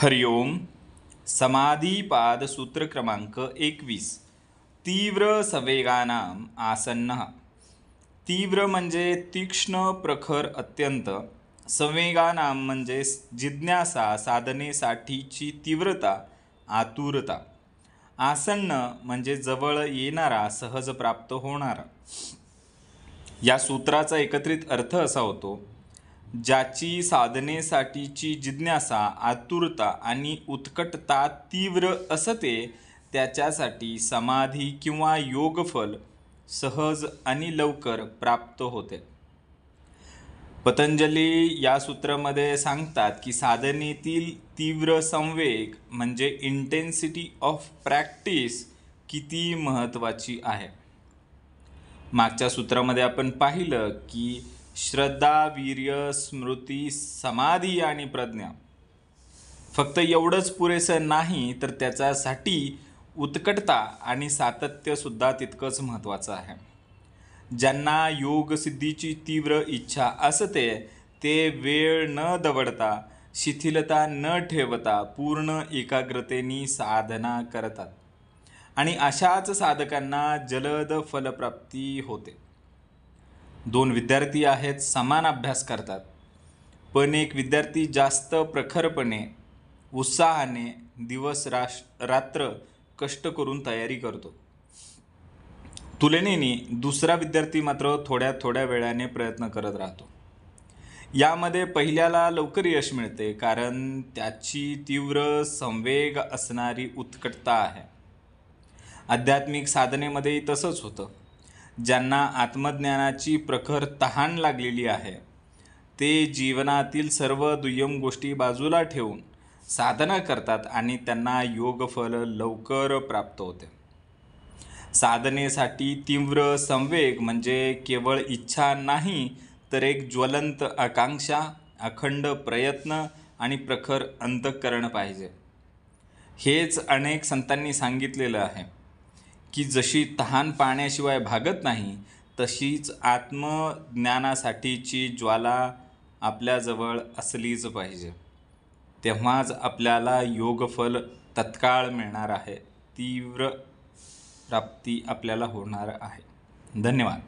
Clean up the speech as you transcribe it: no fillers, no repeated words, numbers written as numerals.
हरिओम. समाधिपाद सूत्र क्रमांक 21. तीव्र संवेगानाम आसन्नः. तीव्र म्हणजे तीक्ष्ण, प्रखर, अत्यंत. संवेगानाम म्हणजे जिज्ञासा, साधनेसाठीची तीव्रता, आतुरता. आसन्न म्हणजे जवळ येणारा, सहज प्राप्त होणारा. या सूत्राचा एकत्रित अर्थ असा होतो: ज्याची साधनेसाठीची जिज्ञासा, आतुरता आणि उत्कटता तीव्र असते त्याच्यासाठी समाधी किंवा योगफल सहज आणि लवकर प्राप्त होते. पतंजली या सूत्रामध्ये सांगतात की साधनेतील तीव्र संवेग म्हणजे इंटेन्सिटी ऑफ प्रॅक्टिस किती महत्त्वाची आहे. मागच्या सूत्रामध्ये आपण पाहिलं की श्रद्धा, वीर्य, स्मृती, समाधी आणि प्रज्ञा फक्त एवढंच पुरेसं नाही, तर त्याच्यासाठी उत्कटता आणि सातत्य सुद्धा तितकंच महत्त्वाचं आहे. ज्यांना योगसिद्धीची तीव्र इच्छा असते ते वेळ न दवडता, शिथिलता न ठेवता पूर्ण एकाग्रतेने साधना करतात आणि अशाच साधकांना जलद फलप्राप्ती होते. 2 विद्यार्थी आहेत, समान अभ्यास करतात, पण एक विद्यार्थी जास्त प्रखरपणे, उत्साहाने दिवस रात्र कष्ट करून तयारी करतो. तुलनेने दुसरा विद्यार्थी मात्र थोड्या वेळाने प्रयत्न करत राहतो. यामध्ये पहिल्याला लवकर यश मिळते कारण त्याची तीव्र संवेग असणारी उत्कटता आहे. आध्यात्मिक साधनेमध्येही तसंच होतं. ज्यांना आत्मज्ञानाची प्रखर तहान लागलेली आहे ते जीवनातील सर्व दुय्यम गोष्टी बाजूला ठेवून साधना करतात आणि त्यांना योगफल लवकर प्राप्त होते. साधनेसाठी तीव्र संवेग म्हणजे केवळ इच्छा नाही, तर एक ज्वलंत आकांक्षा, अखंड प्रयत्न आणि प्रखर अंतःकरण पाहिजे. हेच अनेक संतांनी सांगितलेलं आहे की जशी तहान पाण्याशिवाय भागत नाही, तशीच आत्मज्ञानासाठीची ज्वाला आपल्याजवळ असलीच पाहिजे. तेव्हाच आपल्याला योगफल तत्काळ मिळणार आहे, तीव्र प्राप्ती आपल्याला होणार आहे. धन्यवाद.